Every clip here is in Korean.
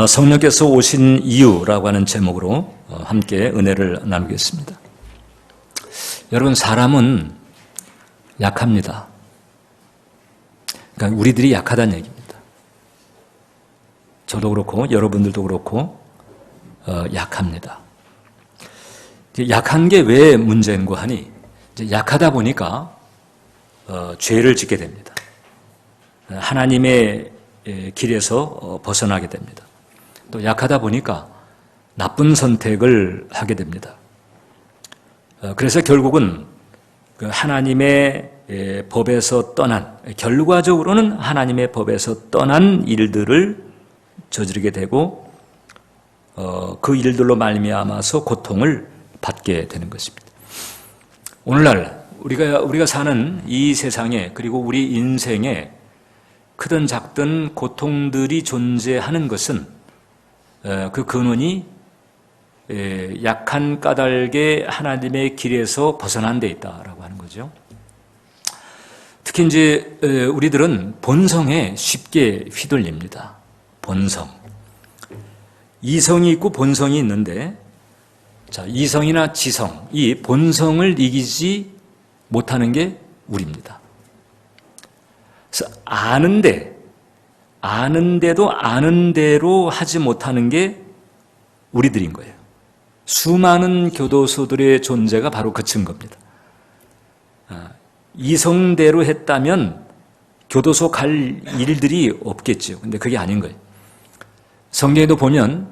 성령께서 오신 이유라고 하는 제목으로 함께 은혜를 나누겠습니다. 여러분, 사람은 약합니다. 그러니까 우리들이 약하다는 얘기입니다. 저도 그렇고 여러분들도 그렇고 약합니다. 약한 게 왜 문제인고 하니, 이제 약하다 보니까 죄를 짓게 됩니다. 하나님의 길에서 벗어나게 됩니다. 또 약하다 보니까 나쁜 선택을 하게 됩니다. 그래서 결국은 그 하나님의 법에서 떠난, 결과적으로는 하나님의 법에서 떠난 일들을 저지르게 되고 그 일들로 말미암아서 고통을 받게 되는 것입니다. 오늘날 우리가 사는 이 세상에, 그리고 우리 인생에 크든 작든 고통들이 존재하는 것은 그 근원이 약한 까닭에 하나님의 길에서 벗어난 데 있다라고 하는 거죠. 특히 이제 우리들은 본성에 쉽게 휘둘립니다. 본성. 이성이 있고 본성이 있는데, 자, 이성이나 지성, 이 본성을 이기지 못하는 게 우리입니다. 그래서 아는데도 아는 대로 하지 못하는 게 우리들인 거예요. 수많은 교도소들의 존재가 바로 그 증거입니다. 이성대로 했다면 교도소 갈 일들이 없겠죠. 근데 그게 아닌 거예요. 성경에도 보면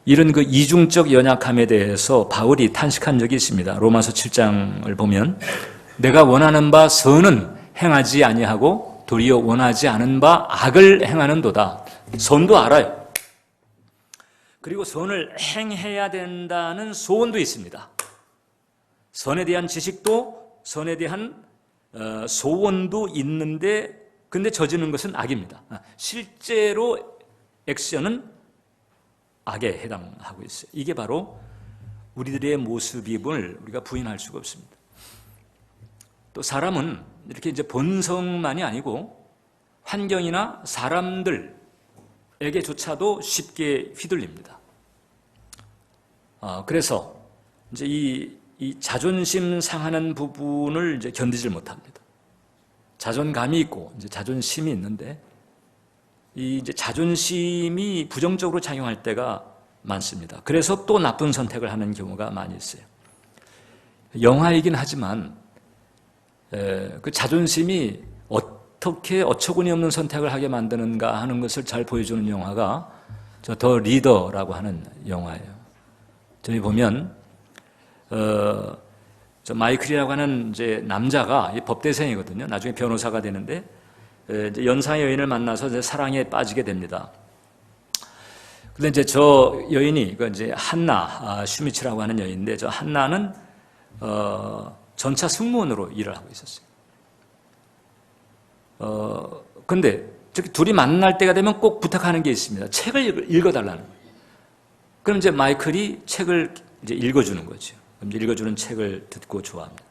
이런 그 이중적 연약함에 대해서 바울이 탄식한 적이 있습니다. 로마서 7장을 보면 내가 원하는 바 선은 행하지 아니하고 도리어 원하지 않은 바 악을 행하는도다. 선도 알아요. 그리고 선을 행해야 된다는 소원도 있습니다. 선에 대한 지식도, 선에 대한 소원도 있는데, 근데 저지르는 것은 악입니다. 실제로 액션은 악에 해당하고 있어요. 이게 바로 우리들의 모습임을 우리가 부인할 수가 없습니다. 또 사람은 이렇게 이제 본성만이 아니고 환경이나 사람들에게조차도 쉽게 휘둘립니다. 그래서 이제 이 자존심 상하는 부분을 이제 견디질 못합니다. 자존감이 있고 이제 자존심이 있는데, 이 이제 자존심이 부정적으로 작용할 때가 많습니다. 그래서 또 나쁜 선택을 하는 경우가 많이 있어요. 영화이긴 하지만 그 자존심이 어떻게 어처구니 없는 선택을 하게 만드는가 하는 것을 잘 보여주는 영화가 더 리더라고 하는 영화예요. 저희 보면 저 마이클이라고 하는 이제 남자가 법대생이거든요. 나중에 변호사가 되는데 이제 연상의 여인을 만나서 이제 사랑에 빠지게 됩니다. 근데 이제 저 여인이 그 이제 한나 슈미츠라고 하는 여인인데, 저 한나는 전차 승무원으로 일을 하고 있었어요. 근데 둘이 만날 때가 되면 꼭 부탁하는 게 있습니다. 책을 읽어달라는 거예요. 그럼 이제 마이클이 책을 이제 읽어주는 거죠. 그럼 이제 읽어주는 책을 듣고 좋아합니다.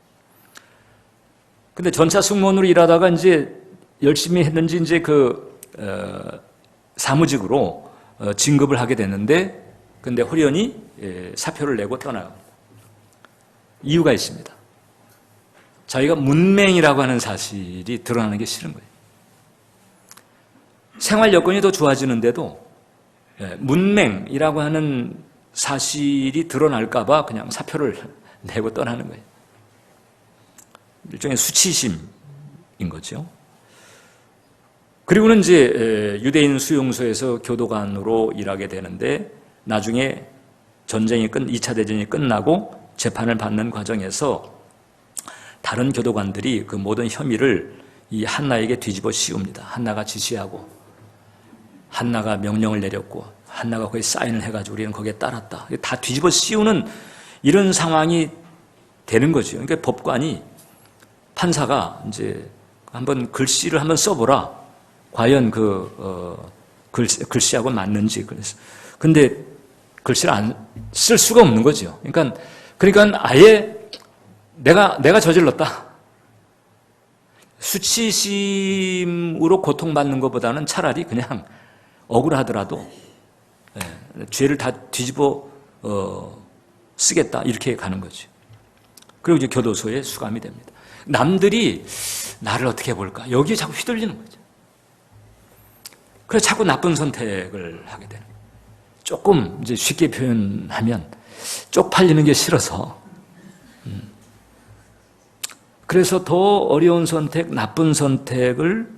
근데 전차 승무원으로 일하다가 이제 열심히 했는지 이제 사무직으로 진급을 하게 됐는데, 근데 호련히 사표를 내고 떠나갑니다. 이유가 있습니다. 자기가 문맹이라고 하는 사실이 드러나는 게 싫은 거예요. 생활 여건이 더 좋아지는데도 문맹이라고 하는 사실이 드러날까 봐 그냥 사표를 내고 떠나는 거예요. 일종의 수치심인 거죠. 그리고는 이제 유대인 수용소에서 교도관으로 일하게 되는데, 나중에 2차 대전이 끝나고 재판을 받는 과정에서 다른 교도관들이 그 모든 혐의를 이 한나에게 뒤집어 씌웁니다. 한나가 지시하고, 한나가 명령을 내렸고, 한나가 거기에 사인을 해가지고 우리는 거기에 따랐다. 다 뒤집어 씌우는 이런 상황이 되는 거죠. 그러니까 법관이, 판사가 이제 한번 글씨를 한번 써보라. 과연 글씨하고 맞는지. 근데 글씨를 쓸 수가 없는 거죠. 그러니까 아예 내가 저질렀다. 수치심으로 고통받는 것보다는 차라리 그냥 억울하더라도 죄를 다 뒤집어 쓰겠다 이렇게 가는 거죠. 그리고 이제 교도소에 수감이 됩니다. 남들이 나를 어떻게 볼까 여기에 자꾸 휘둘리는 거죠. 그래서 자꾸 나쁜 선택을 하게 되는 거예요. 조금 이제 쉽게 표현하면 쪽팔리는 게 싫어서 그래서 더 어려운 선택, 나쁜 선택을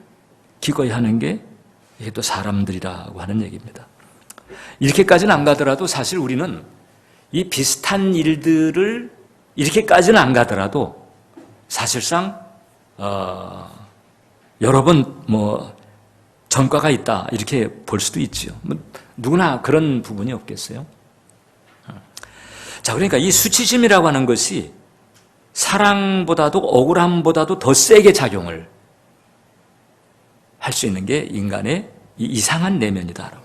기꺼이 하는 게 이게 또 사람들이라고 하는 얘기입니다. 이렇게까지는 안 가더라도 사실 우리는 이 비슷한 일들을 이렇게까지는 안 가더라도 사실상 여러 번 전과가 있다 이렇게 볼 수도 있죠. 누구나 그런 부분이 없겠어요. 자, 그러니까 이 수치심이라고 하는 것이 사랑보다도 억울함보다도 더 세게 작용을 할 수 있는 게 인간의 이 이상한 내면이다.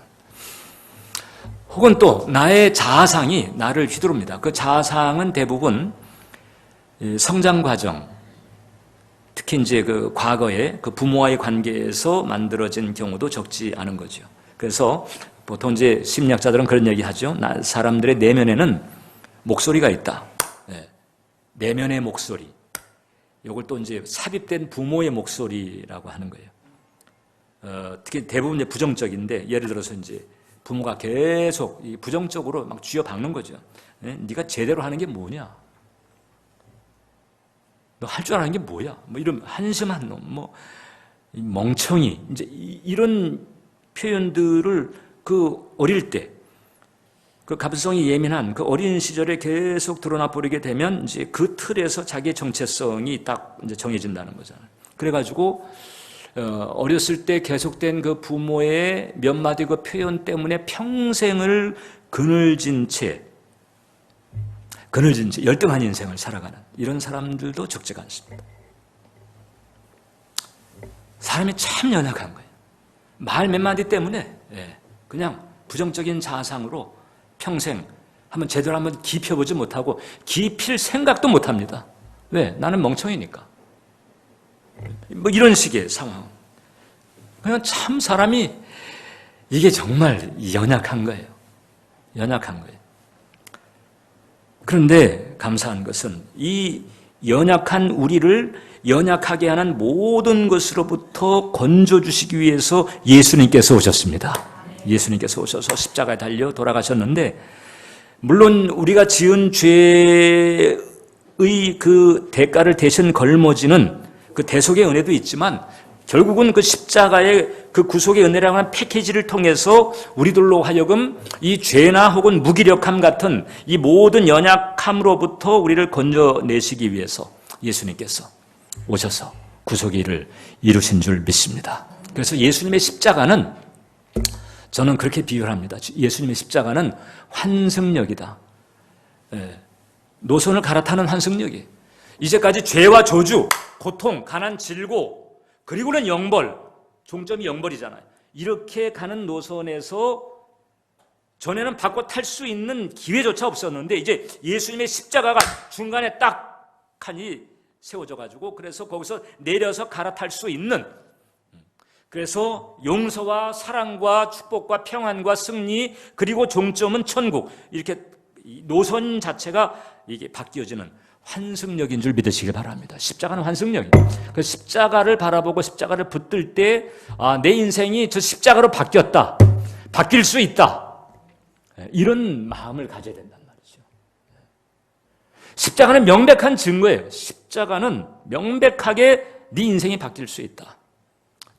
혹은 또 나의 자아상이 나를 휘두릅니다. 그 자아상은 대부분 성장 과정, 특히 이제 그 과거에 그 부모와의 관계에서 만들어진 경우도 적지 않은 거죠. 그래서 보통 이제 심리학자들은 그런 얘기 하죠. 사람들의 내면에는 목소리가 있다. 내면의 목소리. 이걸 또 이제 삽입된 부모의 목소리라고 하는 거예요. 특히 대부분 이제 부정적인데 예를 들어서 이제 부모가 계속 부정적으로 막 쥐어박는 거죠. 네가 제대로 하는 게 뭐냐? 너 할 줄 아는 게 뭐야? 이런 한심한 놈, 멍청이. 이제 이런 표현들을 그 어릴 때, 그 감수성이 예민한 그 어린 시절에 계속 드러나 버리게 되면 이제 그 틀에서 자기의 정체성이 딱 이제 정해진다는 거잖아요. 그래가지고 어렸을 때 계속된 그 부모의 몇 마디 그 표현 때문에 평생을 그늘진 채 열등한 인생을 살아가는 이런 사람들도 적지가 않습니다. 사람이 참 연약한 거예요. 말 몇 마디 때문에 그냥 부정적인 자아상으로 평생 제대로 한번 깊혀보지 못하고 깊일 생각도 못합니다. 왜? 나는 멍청이니까. 이런 식의 상황. 그냥 참 사람이 이게 정말 연약한 거예요. 연약한 거예요. 그런데 감사한 것은 이 연약한 우리를 연약하게 하는 모든 것으로부터 건져주시기 위해서 예수님께서 오셨습니다. 예수님께서 오셔서 십자가에 달려 돌아가셨는데 물론 우리가 지은 죄의 그 대가를 대신 걸머지는 그 대속의 은혜도 있지만 결국은 그 십자가의 그 구속의 은혜라고 하는 패키지를 통해서 우리들로 하여금 이 죄나 혹은 무기력함 같은 이 모든 연약함으로부터 우리를 건져내시기 위해서 예수님께서 오셔서 구속의 일을 이루신 줄 믿습니다. 그래서 예수님의 십자가는 저는 그렇게 비유를 합니다. 예수님의 십자가는 환승역이다. 노선을 갈아타는 환승역이에요. 이제까지 죄와 저주, 고통, 가난, 질고 그리고는 영벌, 종점이 영벌이잖아요. 이렇게 가는 노선에서 전에는 바꿔 탈 수 있는 기회조차 없었는데 이제 예수님의 십자가가 중간에 딱 칸이 세워져 가지고 그래서 거기서 내려서 갈아탈 수 있는, 그래서 용서와 사랑과 축복과 평안과 승리 그리고 종점은 천국, 이렇게 노선 자체가 이게 바뀌어지는 환승역인 줄 믿으시길 바랍니다. 십자가는 환승역이에요. 그 십자가를 바라보고 십자가를 붙들 때 내 인생이 저 십자가로 바뀌었다, 바뀔 수 있다, 이런 마음을 가져야 된단 말이죠. 십자가는 명백한 증거예요. 십자가는 명백하게 네 인생이 바뀔 수 있다.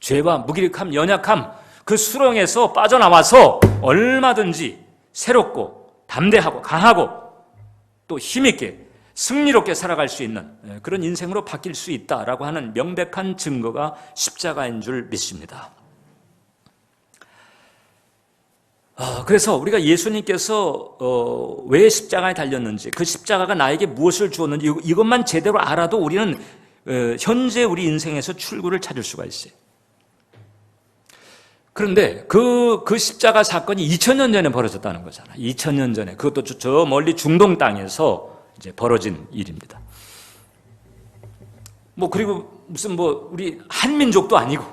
죄와 무기력함, 연약함, 그 수렁에서 빠져나와서 얼마든지 새롭고 담대하고 강하고 또 힘있게 승리롭게 살아갈 수 있는 그런 인생으로 바뀔 수 있다라고 하는 명백한 증거가 십자가인 줄 믿습니다. 그래서 우리가 예수님께서 왜 십자가에 달렸는지, 그 십자가가 나에게 무엇을 주었는지 이것만 제대로 알아도 우리는 현재 우리 인생에서 출구를 찾을 수가 있어요. 그런데 그 십자가 사건이 2000년 전에 벌어졌다는 거잖아요. 2000년 전에. 그것도 저 멀리 중동 땅에서 이제 벌어진 일입니다. 그리고 무슨 우리 한민족도 아니고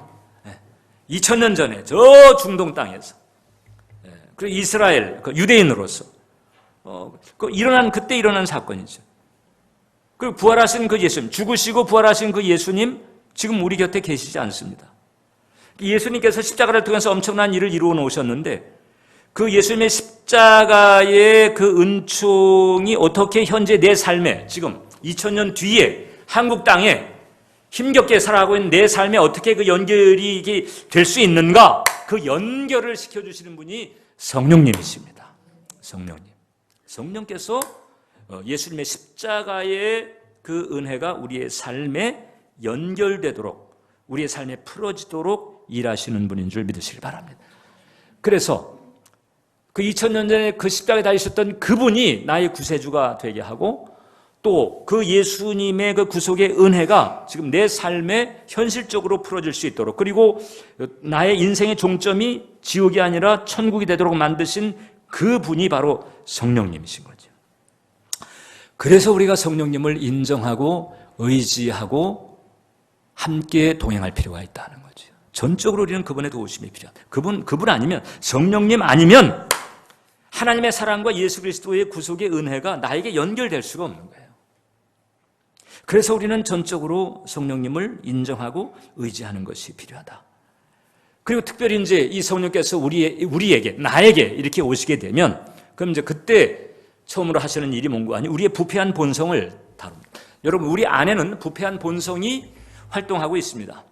2000년 전에 저 중동 땅에서 그리고 이스라엘 그 유대인으로서 그때 일어난 사건이죠. 그 부활하신 그 예수님, 죽으시고 부활하신 그 예수님 지금 우리 곁에 계시지 않습니다. 예수님께서 십자가를 통해서 엄청난 일을 이루어 놓으셨는데 그 예수님의 십자가의 그 은총이 어떻게 현재 내 삶에 지금 2000년 뒤에 한국 땅에 힘겹게 살아가고 있는 내 삶에 어떻게 그 연결이 될 수 있는가? 그 연결을 시켜주시는 분이 성령님이십니다. 성령께서 예수님의 십자가의 그 은혜가 우리의 삶에 연결되도록 우리의 삶에 풀어지도록 일하시는 분인 줄 믿으시길 바랍니다. 그래서 그 2000년 전에 그 십자가에 달리셨던 그분이 나의 구세주가 되게 하고 또 그 예수님의 그 구속의 은혜가 지금 내 삶에 현실적으로 풀어질 수 있도록 그리고 나의 인생의 종점이 지옥이 아니라 천국이 되도록 만드신 그분이 바로 성령님이신 거죠. 그래서 우리가 성령님을 인정하고 의지하고 함께 동행할 필요가 있다는 거죠. 전적으로 우리는 그분의 도우심이 필요하다. 그분 아니면 성령님 아니면 하나님의 사랑과 예수 그리스도의 구속의 은혜가 나에게 연결될 수가 없는 거예요. 그래서 우리는 전적으로 성령님을 인정하고 의지하는 것이 필요하다. 그리고 특별히 이제 이 성령께서 우리에게, 나에게 이렇게 오시게 되면 그럼 이제 그때 처음으로 하시는 일이 뭔가 아니 우리의 부패한 본성을 다룹니다. 여러분, 우리 안에는 부패한 본성이 활동하고 있습니다.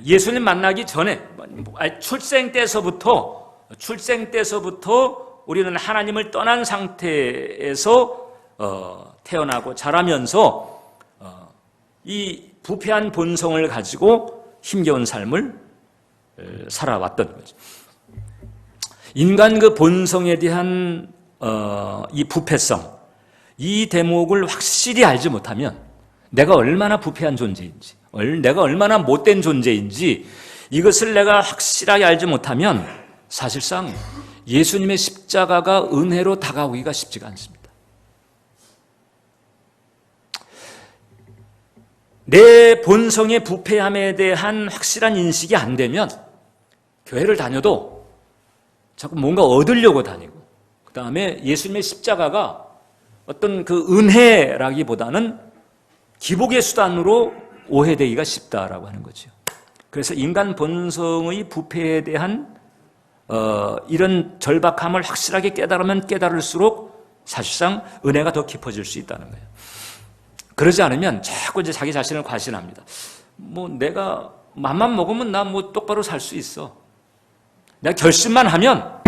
예수님 만나기 전에 출생 때서부터 우리는 하나님을 떠난 상태에서 태어나고 자라면서 이 부패한 본성을 가지고 힘겨운 삶을 살아왔던 거죠. 인간 그 본성에 대한 이 부패성, 이 대목을 확실히 알지 못하면 내가 얼마나 부패한 존재인지, 내가 얼마나 못된 존재인지 이것을 내가 확실하게 알지 못하면 사실상 예수님의 십자가가 은혜로 다가오기가 쉽지가 않습니다. 내 본성의 부패함에 대한 확실한 인식이 안 되면 교회를 다녀도 자꾸 뭔가 얻으려고 다니고 그 다음에 예수님의 십자가가 어떤 그 은혜라기보다는 기복의 수단으로 오해되기가 쉽다라고 하는 거죠. 그래서 인간 본성의 부패에 대한 이런 절박함을 확실하게 깨달으면 깨달을수록 사실상 은혜가 더 깊어질 수 있다는 거예요. 그러지 않으면 자꾸 이제 자기 자신을 과신합니다. 뭐 내가 맘만 먹으면 나 뭐 똑바로 살 수 있어. 내가 결심만 하면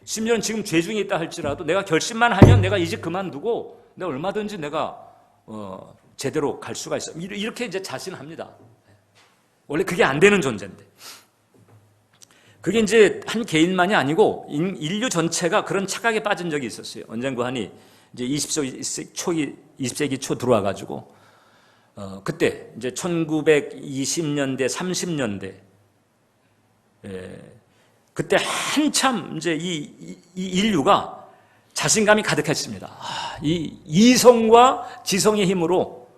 심지어는 지금 죄 중에 있다 할지라도 내가 결심만 하면 내가 이 집 그만두고 내가 얼마든지 내가 제대로 갈 수가 있어. 이렇게 이제 자신합니다. 원래 그게 안 되는 존재인데. 그게 이제 한 개인만이 아니고 인류 전체가 그런 착각에 빠진 적이 있었어요. 언젠가 하니 이제 20세기 초 들어와 가지고 그때 이제 1920년대 30년대 그때 한참 이제 이 인류가 자신감이 가득했습니다. 이 이성과 지성의 힘으로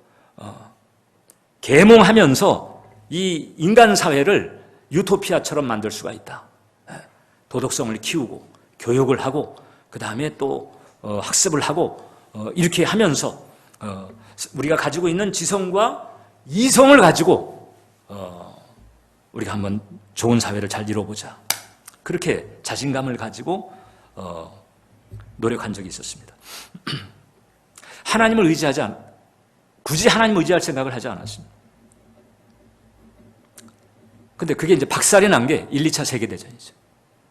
계몽하면서 이 인간 사회를 유토피아처럼 만들 수가 있다. 도덕성을 키우고 교육을 하고 그 다음에 또 학습을 하고 이렇게 하면서 우리가 가지고 있는 지성과 이성을 가지고 우리가 한번 좋은 사회를 잘 이뤄보자. 그렇게 자신감을 가지고 노력한 적이 있었습니다. 하나님을 굳이 하나님을 의지할 생각을 하지 않았습니다. 근데 그게 이제 박살이 난 게 1, 2차 세계대전이죠.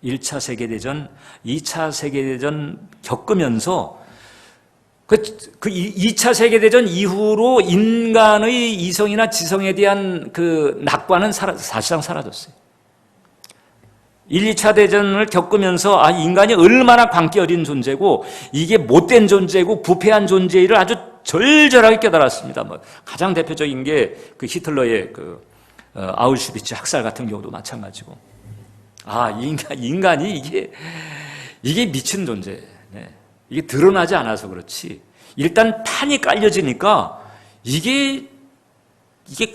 1차 세계대전, 2차 세계대전 겪으면서 그 2차 세계대전 이후로 인간의 이성이나 지성에 대한 그 낙관은 사실상 사라졌어요. 1, 2차 대전을 겪으면서 인간이 얼마나 광기 어린 존재고 이게 못된 존재고 부패한 존재를 아주 절절하게 깨달았습니다. 가장 대표적인 게 그 히틀러의 그 아우슈비츠 학살 같은 경우도 마찬가지고. 인간이 이게 미친 존재. 네. 이게 드러나지 않아서 그렇지. 일단 판이 깔려지니까 이게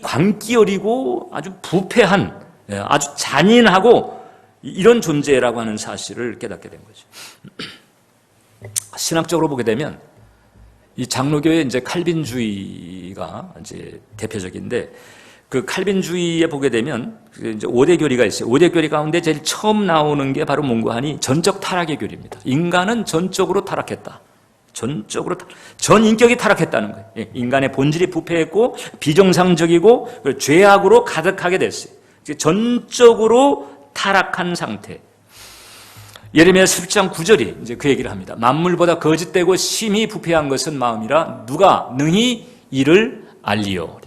광기 어리고 아주 부패한, 아주 잔인하고 이런 존재라고 하는 사실을 깨닫게 된 거죠. 신학적으로 보게 되면 이 장로교의 이제 칼빈주의가 이제 대표적인데, 그 칼빈주의에 보게 되면 이제 5대 교리가 있어요. 5대 교리 가운데 제일 처음 나오는 게 바로 뭔가 하니 전적 타락의 교리입니다. 인간은 전적으로 타락했다. 전 인격이 타락했다는 거예요. 인간의 본질이 부패했고 비정상적이고 죄악으로 가득하게 됐어요. 전적으로 타락한 상태. 예레미야 11장 9절이 이제 그 얘기를 합니다. 만물보다 거짓되고 심히 부패한 것은 마음이라 누가 능히 이를 알리요.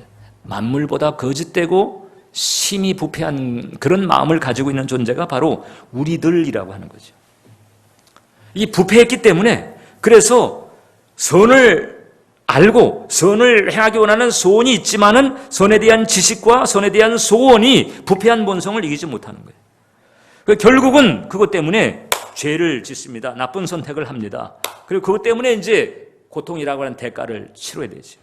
만물보다 거짓되고 심히 부패한 그런 마음을 가지고 있는 존재가 바로 우리들이라고 하는 거죠. 이 부패했기 때문에, 그래서 선을 알고 선을 행하기 원하는 소원이 있지만은 선에 대한 지식과 선에 대한 소원이 부패한 본성을 이기지 못하는 거예요. 결국은 그것 때문에 죄를 짓습니다. 나쁜 선택을 합니다. 그리고 그것 때문에 이제 고통이라고 하는 대가를 치러야 되죠.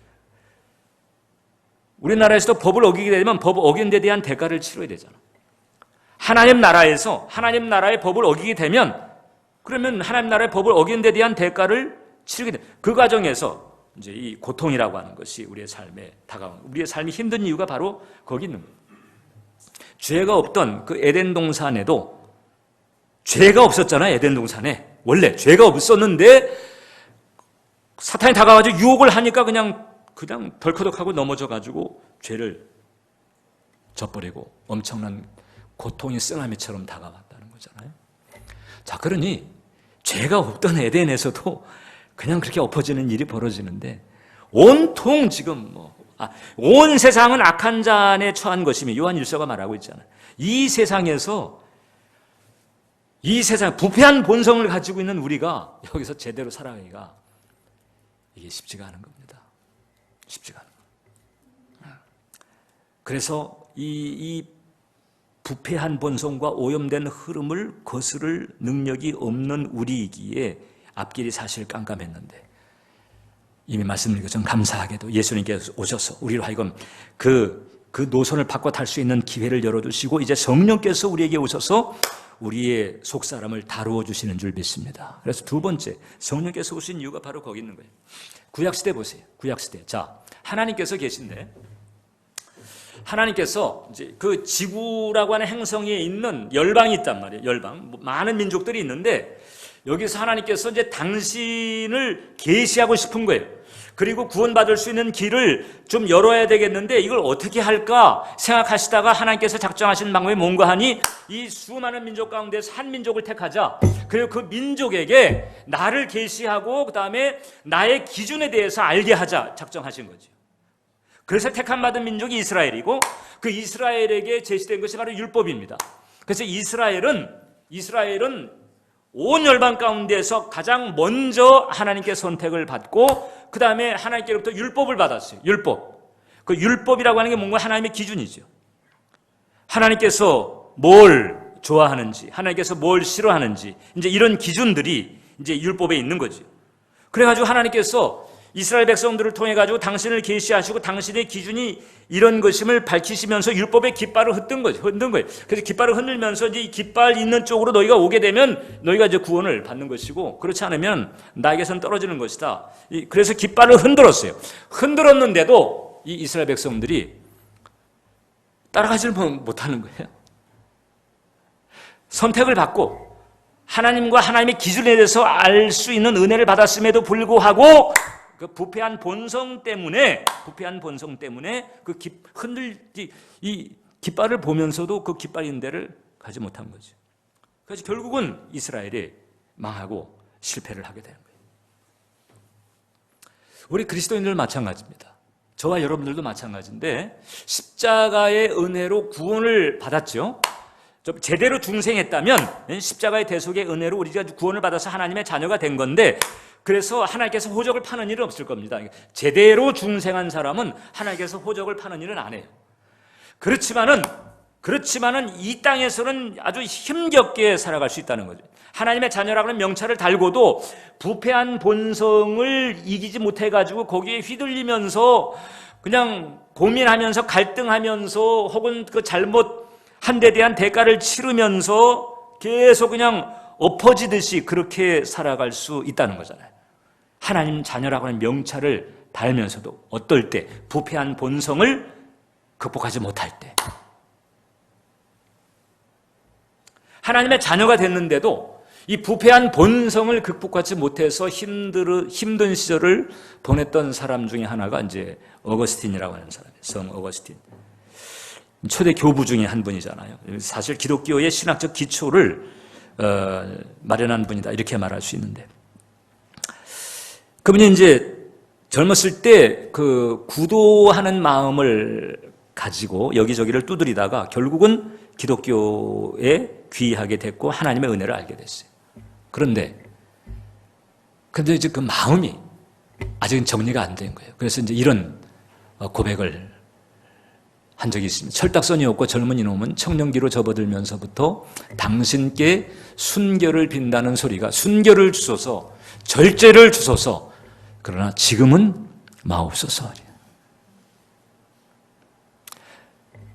우리나라에서도 법을 어기게 되면 법 어긴 데 대한 대가를 치러야 되잖아. 하나님 나라에서 하나님 나라의 법을 어기게 되면, 그러면 하나님 나라의 법을 어긴 데 대한 대가를 치르게 돼. 그 과정에서 이제 이 고통이라고 하는 것이 우리의 삶에 다가오는, 우리의 삶이 힘든 이유가 바로 거기 있는 거예요. 죄가 없던 그 에덴 동산에도 죄가 없었잖아요. 에덴 동산에 원래 죄가 없었는데 사탄이 다가와서 유혹을 하니까 그냥 덜커덕하고 넘어져가지고 죄를 져버리고 엄청난 고통이 쓰나미처럼 다가왔다는 거잖아요. 자, 그러니 죄가 없던 에덴에서도 그냥 그렇게 엎어지는 일이 벌어지는데, 온통 지금 온 세상은 악한 잔에 처한 것이며 요한 1서가 말하고 있잖아요. 이 세상에서 이 세상 부패한 본성을 가지고 있는 우리가 여기서 제대로 살아가기가 이게 쉽지가 않은 겁니다. 쉽지가 않은 겁니다. 그래서 이 부패한 본성과 오염된 흐름을 거스를 능력이 없는 우리이기에 앞길이 사실 깜깜했는데, 이미 말씀드린 것처럼 감사하게도 예수님께서 오셔서 우리로 하여금 그 노선을 바꿔 탈 수 있는 기회를 열어두시고 이제 성령께서 우리에게 오셔서 우리의 속사람을 다루어 주시는 줄 믿습니다. 그래서 두 번째, 성령께서 오신 이유가 바로 거기 있는 거예요. 구약시대 보세요. 구약시대. 자, 하나님께서 계신데, 하나님께서 이제 그 지구라고 하는 행성에 있는 열방이 있단 말이에요. 열방. 많은 민족들이 있는데, 여기서 하나님께서 이제 당신을 계시하고 싶은 거예요. 그리고 구원받을 수 있는 길을 좀 열어야 되겠는데 이걸 어떻게 할까 생각하시다가 하나님께서 작정하신 방법이 뭔가 하니, 이 수많은 민족 가운데서 한 민족을 택하자. 그리고 그 민족에게 나를 계시하고 그 다음에 나의 기준에 대해서 알게 하자 작정하신 거죠. 그래서 택함 받은 민족이 이스라엘이고, 그 이스라엘에게 제시된 것이 바로 율법입니다. 그래서 이스라엘은 온 열방 가운데서 가장 먼저 하나님께 선택을 받고 그 다음에 하나님께로부터 율법을 받았어요. 율법. 그 율법이라고 하는 게 뭔가 하나님의 기준이죠. 하나님께서 뭘 좋아하는지, 하나님께서 뭘 싫어하는지, 이제 이런 기준들이 이제 율법에 있는 거죠. 그래가지고 하나님께서 이스라엘 백성들을 통해 가지고 당신을 계시하시고 당신의 기준이 이런 것임을 밝히시면서 율법의 깃발을 흔든 거예요. 그래서 깃발을 흔들면서 이제 이 깃발 있는 쪽으로 너희가 오게 되면 너희가 이제 구원을 받는 것이고, 그렇지 않으면 나에게선 떨어지는 것이다. 그래서 깃발을 흔들었어요. 흔들었는데도 이 이스라엘 백성들이 따라가지를 못하는 거예요. 선택을 받고 하나님과 하나님의 기준에 대해서 알 수 있는 은혜를 받았음에도 불구하고 그 부패한 본성 때문에 그 이 깃발을 보면서도 그 깃발 있는 데를 가지 못한 거죠. 그래서 결국은 이스라엘이 망하고 실패를 하게 되는 거예요. 우리 그리스도인들 마찬가지입니다. 저와 여러분들도 마찬가지인데, 십자가의 은혜로 구원을 받았죠. 좀 제대로 중생했다면 십자가의 대속의 은혜로 우리가 구원을 받아서 하나님의 자녀가 된 건데, 그래서 하나님께서 호적을 파는 일은 없을 겁니다. 제대로 중생한 사람은 하나님께서 호적을 파는 일은 안 해요. 그렇지만은 이 땅에서는 아주 힘겹게 살아갈 수 있다는 거죠. 하나님의 자녀라고 하는 명찰을 달고도 부패한 본성을 이기지 못해가지고 거기에 휘둘리면서 그냥 고민하면서 갈등하면서 혹은 그 잘못한 데 대한 대가를 치르면서 계속 그냥 엎어지듯이 그렇게 살아갈 수 있다는 거잖아요. 하나님 자녀라고 하는 명찰을 달면서도 어떨 때 부패한 본성을 극복하지 못할 때, 하나님의 자녀가 됐는데도 이 부패한 본성을 극복하지 못해서 힘든 시절을 보냈던 사람 중에 하나가 이제 어거스틴이라고 하는 사람이에요. 성 어거스틴. 초대 교부 중에 한 분이잖아요. 사실 기독교의 신학적 기초를 마련한 분이다, 이렇게 말할 수 있는데, 그분이 이제 젊었을 때 그 구도하는 마음을 가지고 여기저기를 두드리다가 결국은 기독교에 귀하게 됐고 하나님의 은혜를 알게 됐어요. 근데 이제 그 마음이 아직은 정리가 안 된 거예요. 그래서 이제 이런 고백을 한 적이 있습니다. 철딱선이 없고 젊은 이놈은 청년기로 접어들면서부터 당신께 순결을 빈다는 소리가, 순결을 주소서, 절제를 주소서, 그러나 지금은 마옵소서.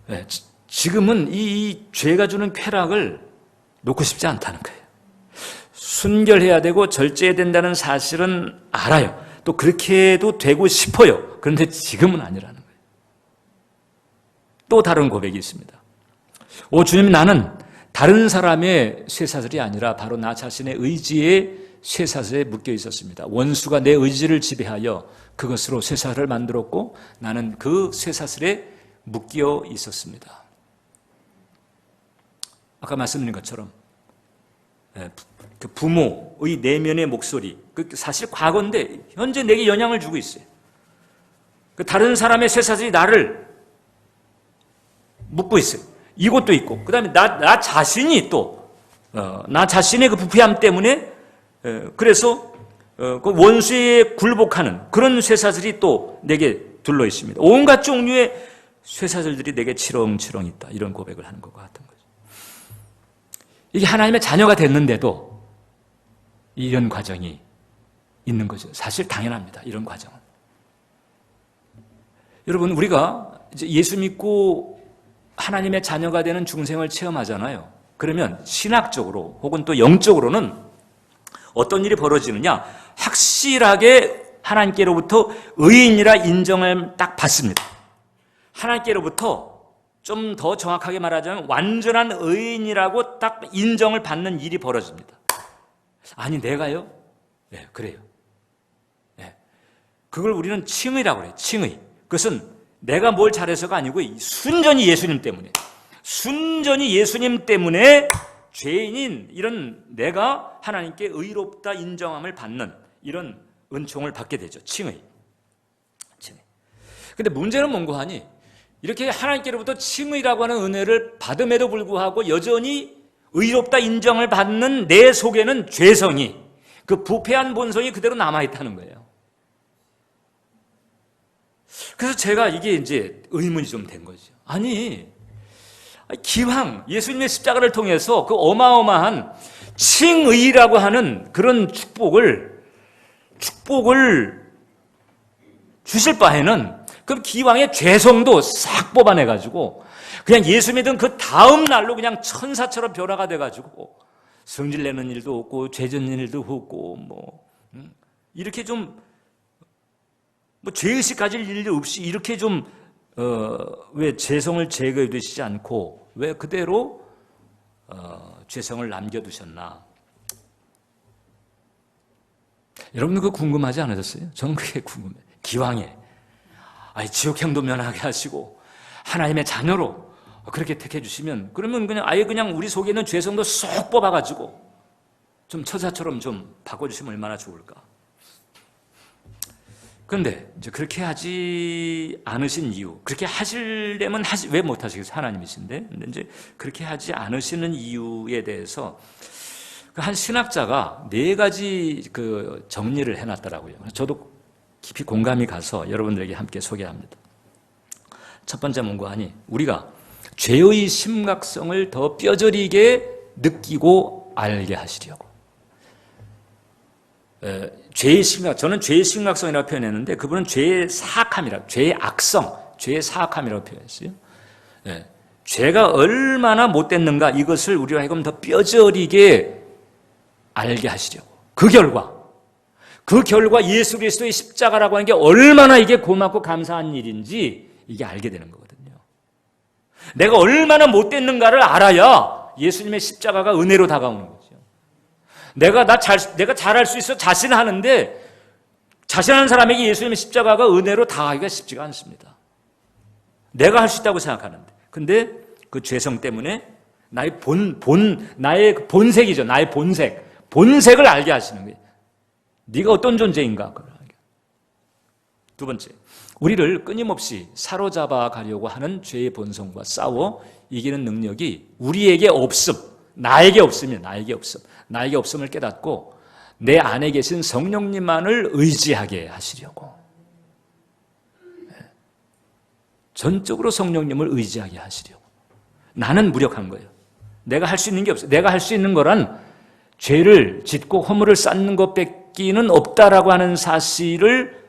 네, 지금은 이 죄가 주는 쾌락을 놓고 싶지 않다는 거예요. 순결해야 되고 절제해야 된다는 사실은 알아요. 또 그렇게 해도 되고 싶어요. 그런데 지금은 아니라는 거예요. 또 다른 고백이 있습니다. 오 주님, 나는 다른 사람의 쇠사슬이 아니라 바로 나 자신의 의지에 쇠사슬에 묶여 있었습니다. 원수가 내 의지를 지배하여 그것으로 쇠사슬을 만들었고 나는 그 쇠사슬에 묶여 있었습니다. 아까 말씀드린 것처럼 그 부모의 내면의 목소리, 사실 과거인데 현재 내게 영향을 주고 있어요. 다른 사람의 쇠사슬이 나를 묶고 있어요. 이것도 있고, 그 다음에 나 자신이 또 나 자신의 그 부패함 때문에 그래서 그 원수에 굴복하는 그런 쇠사슬이 또 내게 둘러 있습니다. 온갖 종류의 쇠사슬들이 내게 치렁치렁 있다, 이런 고백을 하는 것과 같은 거죠. 이게 하나님의 자녀가 됐는데도 이런 과정이 있는 거죠. 사실 당연합니다, 이런 과정은. 여러분, 우리가 이제 예수 믿고 하나님의 자녀가 되는 중생을 체험하잖아요. 그러면 신학적으로 혹은 또 영적으로는 어떤 일이 벌어지느냐, 확실하게 하나님께로부터 의인이라 인정을 딱 받습니다. 하나님께로부터 좀 더 정확하게 말하자면 완전한 의인이라고 딱 인정을 받는 일이 벌어집니다. 아니 내가요? 네, 그래요. 네. 그걸 우리는 칭의라고 그래요. 칭의. 그것은 내가 뭘 잘해서가 아니고 순전히 예수님 때문에, 순전히 예수님 때문에 죄인인 이런 내가 하나님께 의롭다 인정함을 받는 이런 은총을 받게 되죠. 칭의. 근데 문제는 뭔가 하니, 이렇게 하나님께로부터 칭의라고 하는 은혜를 받음에도 불구하고 여전히 의롭다 인정을 받는 내 속에는 죄성이, 그 부패한 본성이 그대로 남아있다는 거예요. 그래서 제가 이게 이제 의문이 좀 된 거죠. 아니, 기왕 예수님의 십자가를 통해서 그 어마어마한 칭의라고 하는 그런 축복을 주실 바에는 그럼 기왕의 죄성도 싹 뽑아내가지고 그냥 예수 믿은 그 다음 날로 그냥 천사처럼 변화가 돼가지고 성질 내는 일도 없고 죄 짓는 일도 없고 이렇게 좀 죄의식 가질 일도 없이 이렇게 좀 왜 죄성을 제거해 두시지 않고 왜 그대로 죄성을 남겨두셨나? 여러분 그거 궁금하지 않으셨어요? 저는 그게 궁금해요. 기왕에 지옥행도 면하게 하시고 하나님의 자녀로 그렇게 택해 주시면, 그러면 그냥 우리 속에 있는 죄성도 쏙 뽑아가지고 좀 처자처럼 좀 바꿔주시면 얼마나 좋을까? 그런데 이제 그렇게 하지 않으신 이유, 그렇게 하시려면 왜 못 하시겠어요? 하나님이신데. 근데 이제 그렇게 하지 않으시는 이유에 대해서 한 신학자가 4가지 그 정리를 해놨더라고요. 저도 깊이 공감이 가서 여러분들에게 함께 소개합니다. 첫 번째 뭔가 하니, 우리가 죄의 심각성을 더 뼈저리게 느끼고 알게 하시려고. 죄의 심각, 저는 죄의 심각성이라고 표현했는데 그분은 죄의 사악함이라고, 죄의 악성, 죄의 사악함이라고 표현했어요. 죄가 얼마나 못됐는가 이것을 우리로 하여금 더 뼈저리게 알게 하시려고. 그 결과 예수 그리스도의 십자가라고 하는 게 얼마나 이게 고맙고 감사한 일인지 이게 알게 되는 거거든요. 내가 얼마나 못됐는가를 알아야 예수님의 십자가가 은혜로 다가오는 거죠. 내가 잘할 수 있어 자신하는데 자신하는 사람에게 예수님의 십자가가 은혜로 다가가기가 쉽지가 않습니다. 내가 할 수 있다고 생각하는데. 근데 그 죄성 때문에 나의 나의 본색이죠. 나의 본색을 알게 하시는 거예요. 네가 어떤 존재인가. 두 번째, 우리를 끊임없이 사로잡아 가려고 하는 죄의 본성과 싸워 이기는 능력이 우리에게 없음, 나에게 없으면 나에게 없음을 깨닫고 내 안에 계신 성령님만을 의지하게 하시려고. 전적으로 성령님을 의지하게 하시려고. 나는 무력한 거예요. 내가 할 수 있는 게 없어요. 내가 할 수 있는 거란 죄를 짓고 허물을 쌓는 것밖에는 없다라고 하는 사실을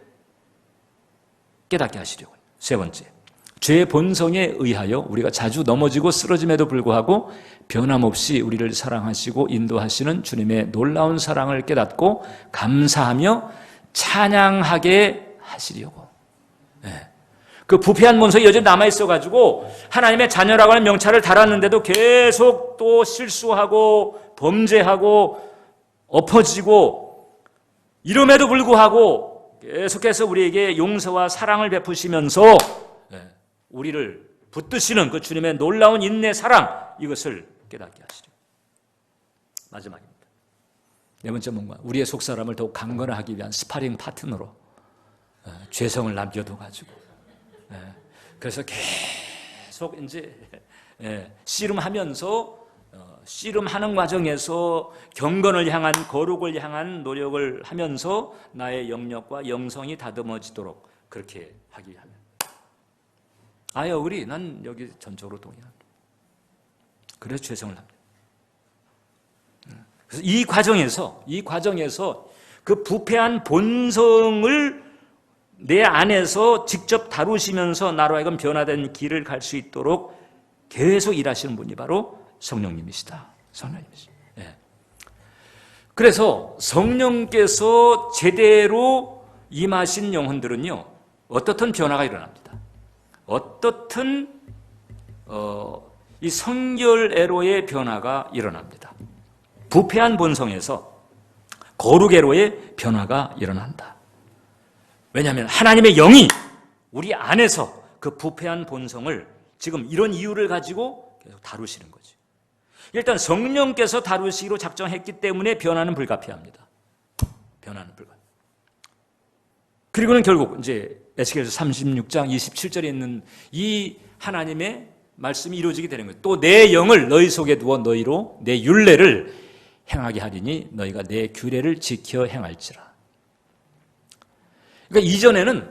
깨닫게 하시려고. 세 번째, 죄의 본성에 의하여 우리가 자주 넘어지고 쓰러짐에도 불구하고 변함없이 우리를 사랑하시고 인도하시는 주님의 놀라운 사랑을 깨닫고 감사하며 찬양하게 하시려고. 그 부패한 본성이 여전히 남아있어가지고 하나님의 자녀라고 하는 명찰을 달았는데도 계속 또 실수하고 범죄하고 엎어지고 이름에도 불구하고 계속해서 우리에게 용서와 사랑을 베푸시면서 우리를 붙드시는 그 주님의 놀라운 인내 사랑, 이것을 깨닫게 하시죠. 마지막입니다. 네 번째 뭔가 우리의 속사람을 더욱 강건하기 위한 스파링 파트너로 죄성을 남겨둬가지고 그래서 계속 이제 씨름하면서 씨름하는 과정에서 경건을 향한 거룩을 향한 노력을 하면서 나의 영역과 영성이 다듬어지도록 그렇게 하기 위함. 우리 난 여기 전적으로 동의합니다. 그래서 죄성을 합니다. 그래서 이 과정에서 그 부패한 본성을 내 안에서 직접 다루시면서 나로 하여금 변화된 길을 갈 수 있도록 계속 일하시는 분이 바로 성령님이시다. 성령님이시다. 그래서 성령께서 제대로 임하신 영혼들은요, 어떻든 변화가 일어납니다. 어떻든 이 성결애로의 변화가 일어납니다. 부패한 본성에서 거룩애로의 변화가 일어난다. 왜냐하면 하나님의 영이 우리 안에서 그 부패한 본성을 지금 이런 이유를 가지고 계속 다루시는 거죠. 일단 성령께서 다루시기로 작정했기 때문에 변화는 불가피합니다. 변화는 불가피. 그리고는 결국 이제 에스겔서 36장 27절에 있는 이 하나님의 말씀이 이루어지게 되는 거예요. 또 내 영을 너희 속에 두어 너희로 내 율례를 행하게 하리니 너희가 내 규례를 지켜 행할지라. 그러니까 이전에는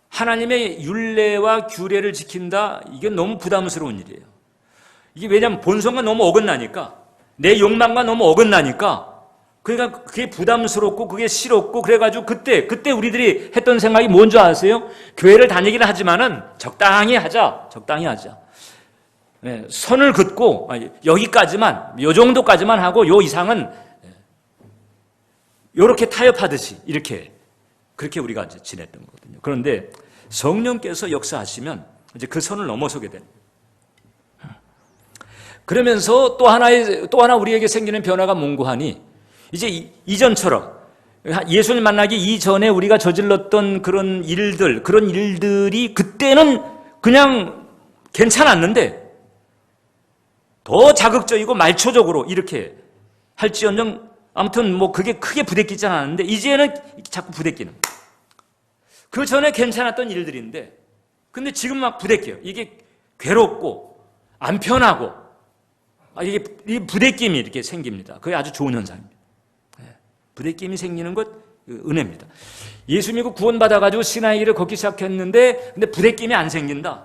하나님의 율례와 규례를 지킨다, 이게 너무 부담스러운 일이에요. 이게 왜냐하면 본성과 너무 어긋나니까, 내 욕망과 너무 어긋나니까, 그러니까 그게 부담스럽고 그게 싫었고, 그래가지고 그때 우리들이 했던 생각이 뭔지 아세요? 교회를 다니기는 하지만은 적당히 하자. 선을 긋고 여기까지만, 요 정도까지만 하고 요 이상은 요렇게 타협하듯이 그렇게 우리가 이제 지냈던 거거든요. 그런데 성령께서 역사하시면 이제 그 선을 넘어서게 됩니다. 그러면서 또 하나 우리에게 생기는 변화가 뭔고하니, 이제 이전처럼 예수님 만나기 이전에 우리가 저질렀던 그런 일들이 그때는 그냥 괜찮았는데 더 자극적이고 말초적으로 이렇게 할지언정 아무튼 그게 크게 부대끼지 않았는데 이제는 자꾸 부대끼는. 그 전에 괜찮았던 일들인데 근데 지금 막 부대껴요. 이게 괴롭고 안 편하고 이게 부대낌이 이렇게 생깁니다. 그게 아주 좋은 현상입니다. 부대낌이 생기는 것 은혜입니다. 예수 믿고 구원받아가지고 신앙의 길을 걷기 시작했는데 근데 부대낌이 안 생긴다.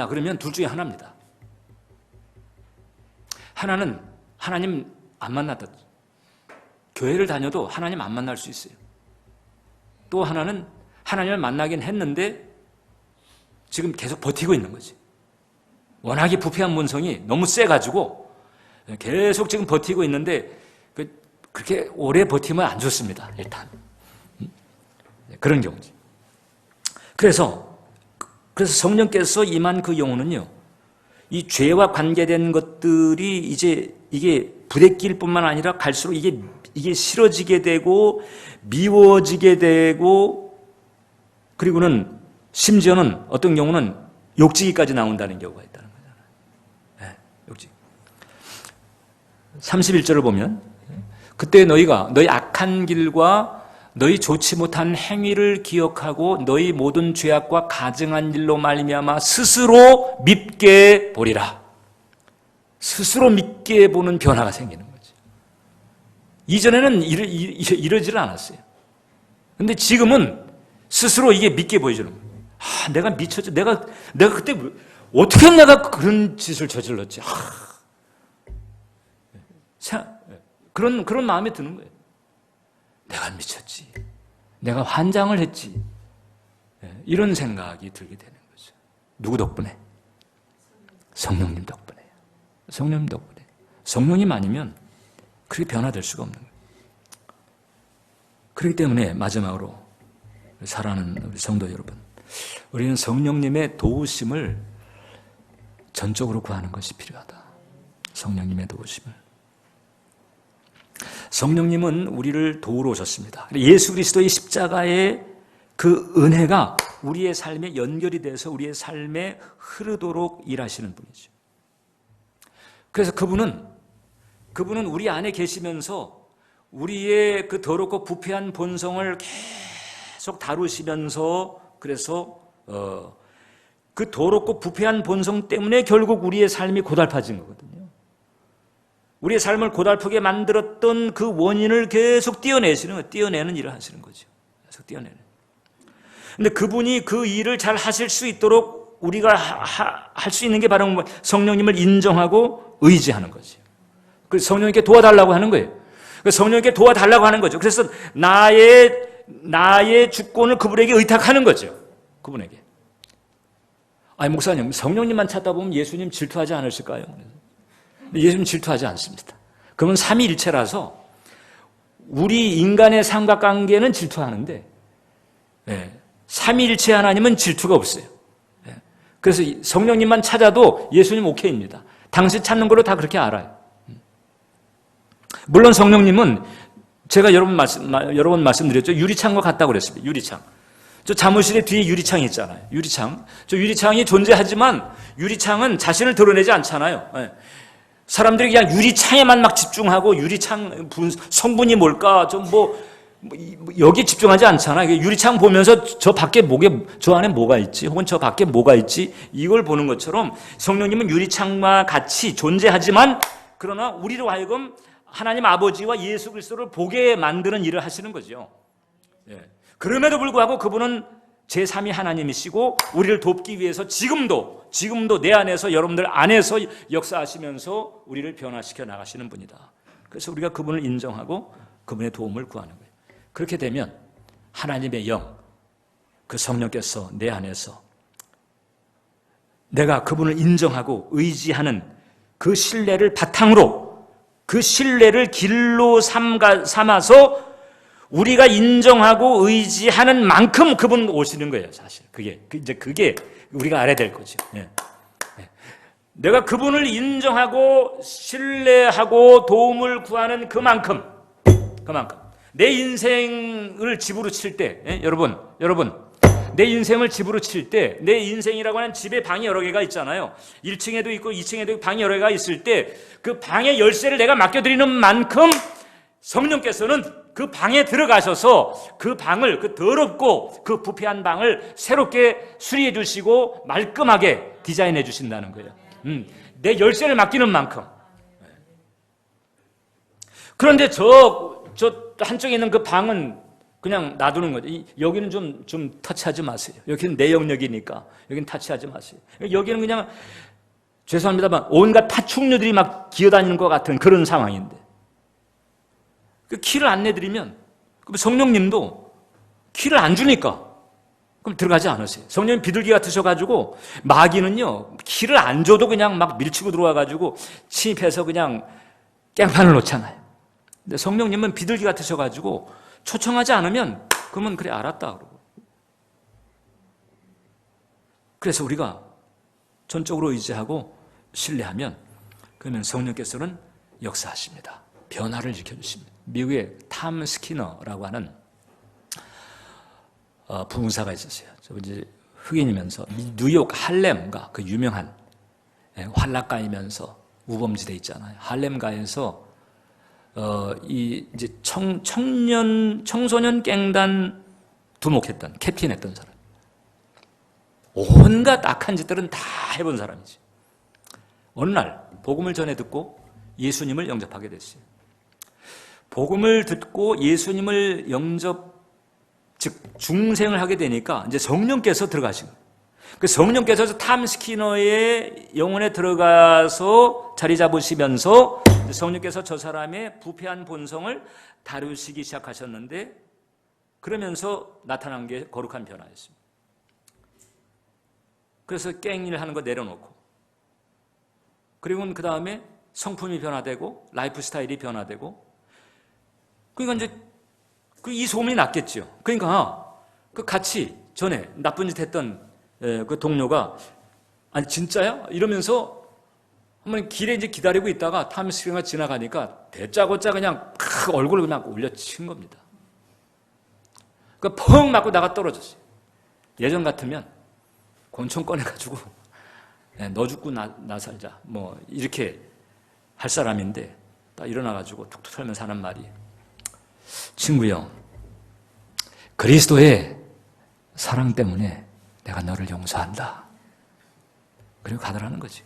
그러면 둘 중에 하나입니다. 하나는 하나님 안 만났다. 교회를 다녀도 하나님 안 만날 수 있어요. 또 하나는 하나님을 만나긴 했는데 지금 계속 버티고 있는 거지. 워낙에 부패한 본성이 너무 세가지고 계속 지금 버티고 있는데 그렇게 오래 버티면 안 좋습니다. 일단 그런 경우지. 그래서 성령께서 임한 그 영혼은요, 이 죄와 관계된 것들이 이제 이게 부대낄 뿐만 아니라 갈수록 이게 싫어지게 되고 미워지게 되고, 그리고는 심지어는 어떤 경우는 욕지기까지 나온다는 경우가 있다는 거잖아요. 네, 욕지기. 31절을 보면, 그때 너희가 너희 악한 길과 너희 좋지 못한 행위를 기억하고 너희 모든 죄악과 가증한 일로 말미암아 스스로 밉게 보리라. 스스로 밉게 보는 변화가 생기는 거죠. 이전에는 이러지를 않았어요. 근데 지금은 스스로 이게 밉게 보여주는 거예요. 아, 내가 미쳤지. 내가 그때 어떻게 내가 그런 짓을 저질렀지. 그런 마음이 드는 거예요. 내가 미쳤지. 내가 환장을 했지. 이런 생각이 들게 되는 거죠. 누구 덕분에? 성령님 덕분에요. 성령님 덕분에. 성령님 아니면 그렇게 변화될 수가 없는 거예요. 그렇기 때문에 마지막으로 사랑하는 우리 성도 여러분, 우리는 성령님의 도우심을 전적으로 구하는 것이 필요하다. 성령님의 도우심을. 성령님은 우리를 도우러 오셨습니다. 예수 그리스도의 십자가의 그 은혜가 우리의 삶에 연결이 돼서 우리의 삶에 흐르도록 일하시는 분이죠. 그래서 그분은 우리 안에 계시면서 우리의 그 더럽고 부패한 본성을 계속 다루시면서, 그래서 그 더럽고 부패한 본성 때문에 결국 우리의 삶이 고달파진 거거든요. 우리의 삶을 고달프게 만들었던 그 원인을 계속 떼어내는 일을 하시는 거죠. 계속 떼어내는. 근데 그분이 그 일을 잘 하실 수 있도록 우리가 할 수 있는 게 바로 성령님을 인정하고 의지하는 거죠. 그 성령님께 도와달라고 하는 거예요. 그 성령님께 도와달라고 하는 거죠. 그래서 나의 주권을 그분에게 의탁하는 거죠. 그분에게. 아니, 목사님, 성령님만 찾다 보면 예수님 질투하지 않으실까요? 예수님 질투하지 않습니다. 그러면 삼위일체라서 우리 인간의 삼각관계는 질투하는데, 삼위일체 하나님은 질투가 없어요. 그래서 성령님만 찾아도 예수님 오케이입니다. 당신 찾는 걸로 다 그렇게 알아요. 물론 성령님은 제가 여러 번 말씀드렸죠. 유리창과 같다고 그랬습니다. 유리창. 저 사무실의 뒤에 유리창이 있잖아요. 유리창. 저 유리창이 존재하지만 유리창은 자신을 드러내지 않잖아요. 사람들이 그냥 유리창에만 막 집중하고 유리창 성분이 뭘까 좀 여기 집중하지 않잖아요. 유리창 보면서 저 안에 뭐가 있지, 혹은 저 밖에 뭐가 있지, 이걸 보는 것처럼 성령님은 유리창과 같이 존재하지만 그러나 우리로 하여금 하나님 아버지와 예수 그리스도를 보게 만드는 일을 하시는 거죠. 그럼에도 불구하고 그분은 제3위 하나님이시고 우리를 돕기 위해서 지금도 내 안에서, 여러분들 안에서 역사하시면서 우리를 변화시켜 나가시는 분이다. 그래서 우리가 그분을 인정하고 그분의 도움을 구하는 거예요. 그렇게 되면 하나님의 영, 그 성령께서 내 안에서 내가 그분을 인정하고 의지하는 그 신뢰를 바탕으로, 그 신뢰를 길로 삼아서 우리가 인정하고 의지하는 만큼 그분 오시는 거예요, 사실. 그게 우리가 알아야 될 거죠. 내가 그분을 인정하고 신뢰하고 도움을 구하는 그만큼 내 인생을 집으로 칠 때, 여러분, 내 인생을 집으로 칠 때, 내 인생이라고 하는 집에 방이 여러 개가 있잖아요. 1층에도 있고 2층에도 있고 방이 여러 개가 있을 때 그 방의 열쇠를 내가 맡겨드리는 만큼 성령께서는 그 방에 들어가셔서 그 방을, 그 더럽고 그 부패한 방을 새롭게 수리해 주시고 말끔하게 디자인해 주신다는 거예요. 내 열쇠를 맡기는 만큼. 그런데 저 한쪽에 있는 그 방은 그냥 놔두는 거죠. 여기는 좀 터치하지 마세요. 여기는 내 영역이니까 여기는 터치하지 마세요. 여기는 그냥 죄송합니다만 온갖 파충류들이 막 기어다니는 것 같은 그런 상황인데 그 키를 안 내드리면 성령님도 키를 안 주니까 그럼 들어가지 않으세요. 성령님 비둘기 같으셔가지고 마귀는요 길을 안 줘도 그냥 막 밀치고 들어와가지고 침입해서 그냥 깽판을 놓잖아요. 근데 성령님은 비둘기 같으셔가지고 초청하지 않으면 그러면 그래 알았다 그러고. 그래서 우리가 전적으로 의지하고 신뢰하면 그러면 성령께서는 역사하십니다. 변화를 일으켜주십니다. 미국의 탐 스키너라고 하는 부흥사가 있었어요. 저 이제 흑인이면서 뉴욕 할렘가 그 유명한 환락가이면서 우범지대 있잖아요. 할렘가에서 이제 청소년 갱단 두목했던 캡틴했던 사람. 온갖 악한 짓들은 다 해본 사람이지. 어느 날 복음을 전해 듣고 예수님을 영접하게 됐어요. 복음을 듣고 예수님을 즉 중생을 하게 되니까 이제 성령께서 들어가신 거예요. 그 성령께서 탐 스키너의 영혼에 들어가서 자리 잡으시면서 성령께서 저 사람의 부패한 본성을 다루시기 시작하셨는데 그러면서 나타난 게 거룩한 변화였습니다. 그래서 깽일 하는 거 내려놓고 그리고 그 다음에 성품이 변화되고 라이프 스타일이 변화되고 그러니까 이제 이 소문이 났겠죠. 그러니까 그 같이 전에 나쁜 짓 했던 그 동료가 아니 진짜야? 이러면서 한번 길에 이제 기다리고 있다가 탐스크가 지나가니까 대짜고짜 그냥 얼굴을 그냥 올려친 겁니다. 그러니까 펑 맞고 나가 떨어졌어요. 예전 같으면 권총 꺼내가지고 너 죽고 나 살자 뭐 이렇게 할 사람인데 딱 일어나가지고 툭툭 털면서 하는 말이 친구요 그리스도의 사랑 때문에 내가 너를 용서한다. 그리고 가더라는 거죠.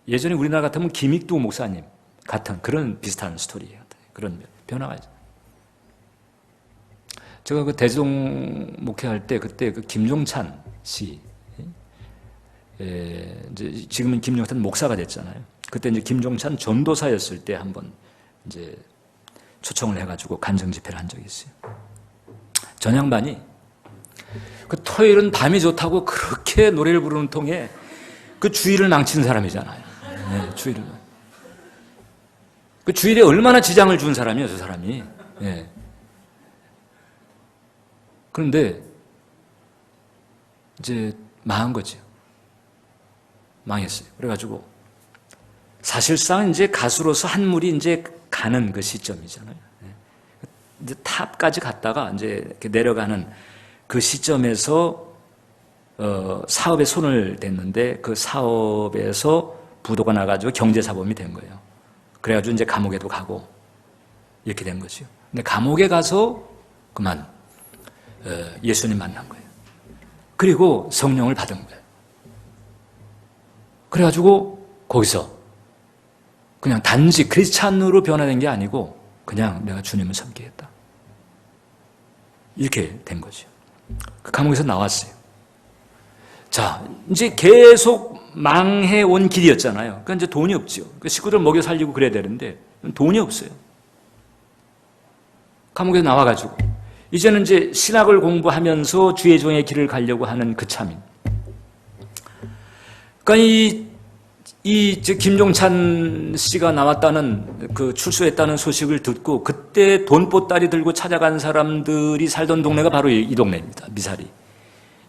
예전에 우리나라 같으면 김익두 목사님 같은 그런 비슷한 스토리 그런 변화가 있어요. 제가 그 대종 목회할 때 그때 그 김종찬 씨 이제 지금은 김종찬 목사가 됐잖아요. 그때 이제 김종찬 전도사였을 때 한번 이제 초청을 해가지고 간증 집회를 한 적이 있어요. 전양반이 그 토요일은 밤이 좋다고 그렇게 노래를 부르는 통에 그 주일을 망치는 사람이잖아요. 네, 주일을. 그 주일에 얼마나 지장을 준 사람이에요, 저 사람이. 네. 그런데 이제 망한 거죠. 망했어요. 그래가지고 사실상 이제 가수로서 한물이 이제 가는 그 시점이잖아요. 이제 탑까지 갔다가 이제 이렇게 내려가는 그 시점에서 사업에 손을 댔는데 그 사업에서 부도가 나가지고 경제사범이 된 거예요. 그래가지고 이제 감옥에도 가고 이렇게 된 거죠. 근데 감옥에 가서 그만 예수님 만난 거예요. 그리고 성령을 받은 거예요. 그래가지고 거기서 그냥 단지 크리스찬으로 변화된 게 아니고 그냥 내가 주님을 섬기겠다. 이렇게 된 거죠. 그 감옥에서 나왔어요. 자, 이제 계속 망해온 길이었잖아요. 그러니까 이제 돈이 없죠. 그 식구들 먹여 살리고 그래야 되는데 돈이 없어요. 감옥에서 나와가지고 이제는 이제 신학을 공부하면서 주의 종의 길을 가려고 하는 그 참인. 그러니까 김종찬 씨가 나왔다는 그 출소했다는 소식을 듣고 그때 돈보따리 들고 찾아간 사람들이 살던 동네가 바로 이 동네입니다. 미사리.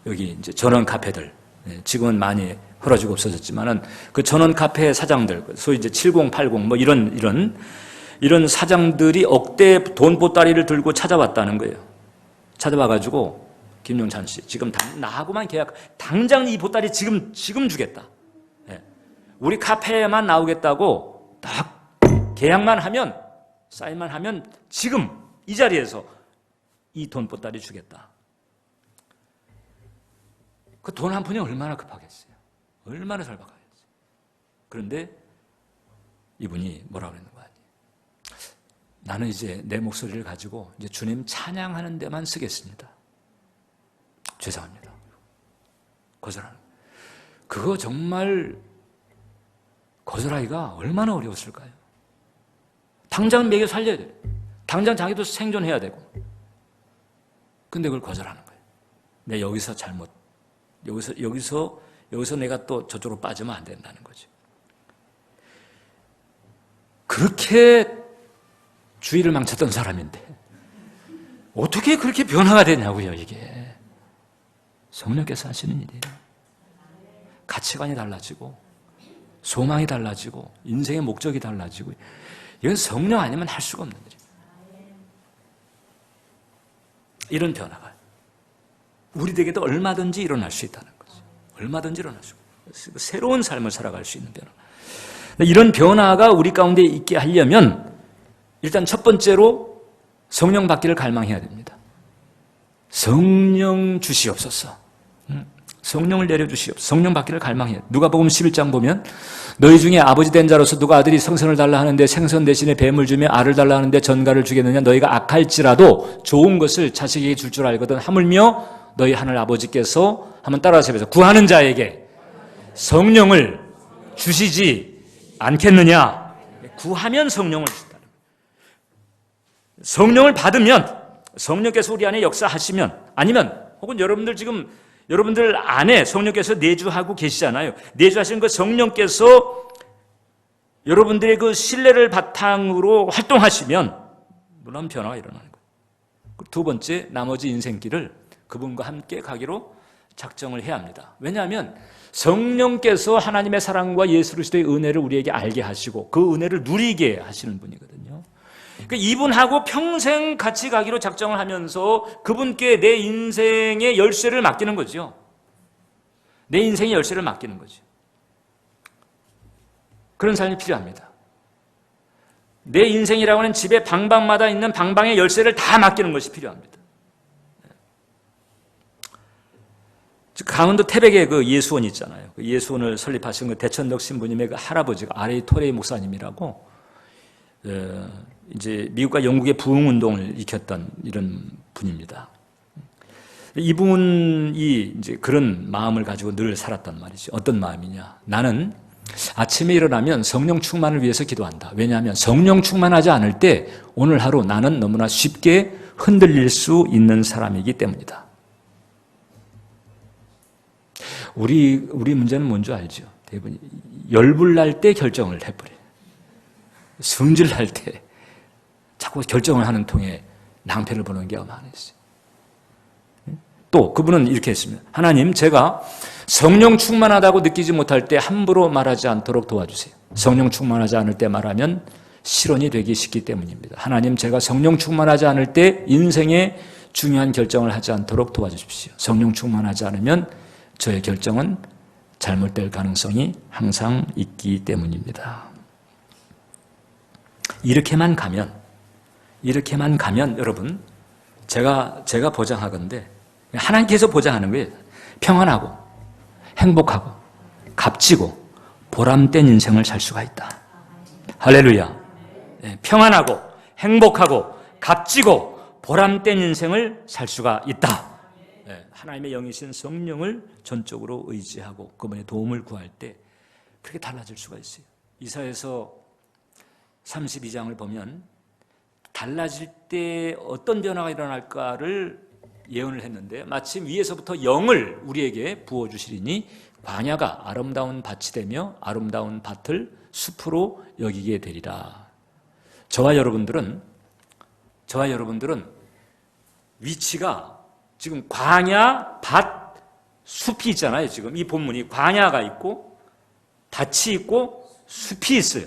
여기 이제 전원 카페들. 지금은 많이 흐려지고 없어졌지만은 그 전원 카페 사장들, 소위 이제 70, 80 뭐 이런 사장들이 억대 돈보따리를 들고 찾아왔다는 거예요. 찾아와가지고 김종찬 씨 지금 나하고만 계약 당장 이 보따리 지금 주겠다. 우리 카페에만 나오겠다고 딱 계약만 하면 사인만 하면 지금 이 자리에서 이 돈보따리 주겠다. 그 돈 한 푼이 얼마나 급하겠어요. 얼마나 절박하겠어요. 그런데 이분이 뭐라고 그러는 거야. 나는 이제 내 목소리를 가지고 이제 주님 찬양하는 데만 쓰겠습니다. 죄송합니다. 거절하는 거예요. 그거 정말 거절하기가 얼마나 어려웠을까요? 당장 먹여 살려야 돼요. 당장 자기도 생존해야 되고. 근데 그걸 거절하는 거예요. 내 여기서 내가 또 저쪽으로 빠지면 안 된다는 거죠. 그렇게 주의를 망쳤던 사람인데 어떻게 그렇게 변화가 되냐고요. 이게 성령께서 하시는 일이에요. 가치관이 달라지고 소망이 달라지고 인생의 목적이 달라지고, 이건 성령 아니면 할 수가 없는 일이에요. 이런 변화가 우리에게도 얼마든지 일어날 수 있다는 거죠. 얼마든지 일어날 수 있고 새로운 삶을 살아갈 수 있는 변화. 이런 변화가 우리 가운데 있게 하려면 일단 첫 번째로 성령 받기를 갈망해야 됩니다. 성령 주시옵소서. 성령을 내려주시옵소서. 성령 받기를 갈망해요. 누가복음 11장 보면 너희 중에 아버지 된 자로서 누가 아들이 생선을 달라 하는데 생선 대신에 뱀을 주며 알을 달라 하는데 전갈을 주겠느냐. 너희가 악할지라도 좋은 것을 자식에게 줄 줄 알거든. 하물며 너희 하늘 아버지께서, 한번 따라서 해보세요. 구하는 자에게 성령을 주시지 않겠느냐. 구하면 성령을 준다는 거예요. 성령을 받으면 성령께서 우리 안에 역사하시면, 아니면 혹은 여러분들 안에 성령께서 내주하고 계시잖아요. 내주하시는 그 성령께서 여러분들의 그 신뢰를 바탕으로 활동하시면 놀라운 변화가 일어나는 거예요. 두 번째, 나머지 인생길을 그분과 함께 가기로 작정을 해야 합니다. 왜냐하면 성령께서 하나님의 사랑과 예수 그리스도의 은혜를 우리에게 알게 하시고 그 은혜를 누리게 하시는 분이거든요. 그러니까 이분하고 평생 같이 가기로 작정을 하면서 그분께 내 인생의 열쇠를 맡기는 거죠. 내 인생의 열쇠를 맡기는 거죠. 그런 삶이 필요합니다. 내 인생이라고 하는 집에 방방마다 있는 방방의 열쇠를 다 맡기는 것이 필요합니다. 강원도 태백에 그 예수원 있잖아요. 그 예수원을 설립하신 그 대천덕 신부님의 그 할아버지가 아레이 토레이 목사님이라고, 이제 미국과 영국의 부흥운동을 일으켰던 이런 분입니다. 이분이 이제 그런 마음을 가지고 늘 살았단 말이죠. 어떤 마음이냐? 나는 아침에 일어나면 성령 충만을 위해서 기도한다. 왜냐하면 성령 충만하지 않을 때 오늘 하루 나는 너무나 쉽게 흔들릴 수 있는 사람이기 때문이다. 우리 문제는 뭔지 알죠? 대부분 열불 날 때 결정을 해버려요. 성질 날 때 자꾸 결정을 하는 통에 낭패를 보는 경우가 많이 있어요. 또 그분은 이렇게 했습니다. 하나님, 제가 성령 충만하다고 느끼지 못할 때 함부로 말하지 않도록 도와주세요. 성령 충만하지 않을 때 말하면 실언이 되기 쉽기 때문입니다. 하나님, 제가 성령 충만하지 않을 때 인생의 중요한 결정을 하지 않도록 도와주십시오. 성령 충만하지 않으면 저의 결정은 잘못될 가능성이 항상 있기 때문입니다. 이렇게만 가면 여러분, 제가 보장하건대 하나님께서 보장하는 거예요. 평안하고 행복하고 값지고 보람된 인생을 살 수가 있다. 할렐루야. 평안하고 행복하고 값지고 보람된 인생을 살 수가 있다. 하나님의 영이신 성령을 전적으로 의지하고 그분의 도움을 구할 때 그렇게 달라질 수가 있어요. 이사야서 32장을 보면 달라질 때 어떤 변화가 일어날까를 예언을 했는데, 마침 위에서부터 영을 우리에게 부어주시리니 광야가 아름다운 밭이 되며 아름다운 밭을 숲으로 여기게 되리라. 저와 여러분들은 위치가 지금 광야, 밭, 숲이 있잖아요. 지금 이 본문이 광야가 있고 밭이 있고 숲이 있어요.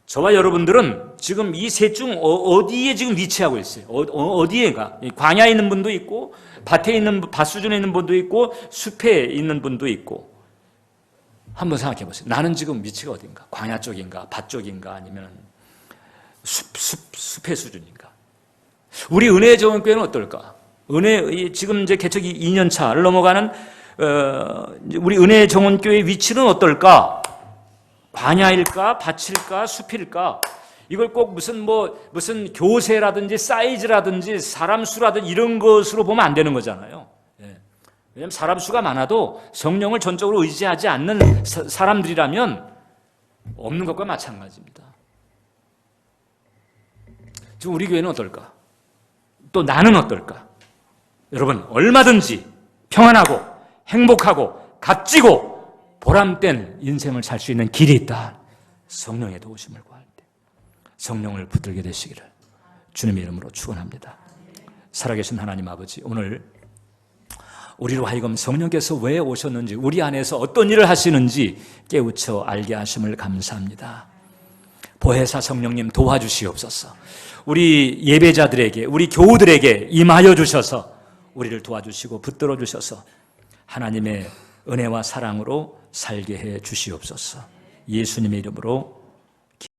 저와 여러분들은 지금 이 셋 중 어디에 지금 위치하고 있어요? 어디에가? 광야에 있는 분도 있고 밭에 있는, 밭 수준에 있는 분도 있고 숲에 있는 분도 있고. 한번 생각해 보세요. 나는 지금 위치가 어딘가? 광야 쪽인가? 밭 쪽인가? 아니면 숲의 수준인가? 우리 은혜의 정원교회는 어떨까? 지금 이제 개척이 2년 차를 넘어가는 우리 은혜의 정원교회의 위치는 어떨까? 광야일까? 밭일까? 숲일까? 이걸 꼭 무슨 교세라든지 사이즈라든지 사람 수라든지 이런 것으로 보면 안 되는 거잖아요. 왜냐하면 사람 수가 많아도 성령을 전적으로 의지하지 않는 사람들이라면 없는 것과 마찬가지입니다. 지금 우리 교회는 어떨까? 또 나는 어떨까? 여러분, 얼마든지 평안하고 행복하고 값지고 보람된 인생을 살 수 있는 길이 있다. 성령의 도우심을 구할 때 성령을 붙들게 되시기를 주님의 이름으로 축원합니다. 살아계신 하나님 아버지, 오늘 우리로 하여금 성령께서 왜 오셨는지, 우리 안에서 어떤 일을 하시는지 깨우쳐 알게 하심을 감사합니다. 보혜사 성령님 도와주시옵소서. 우리 예배자들에게, 우리 교우들에게 임하여 주셔서 우리를 도와주시고 붙들어 주셔서 하나님의 은혜와 사랑으로 살게 해 주시옵소서. 예수님의 이름으로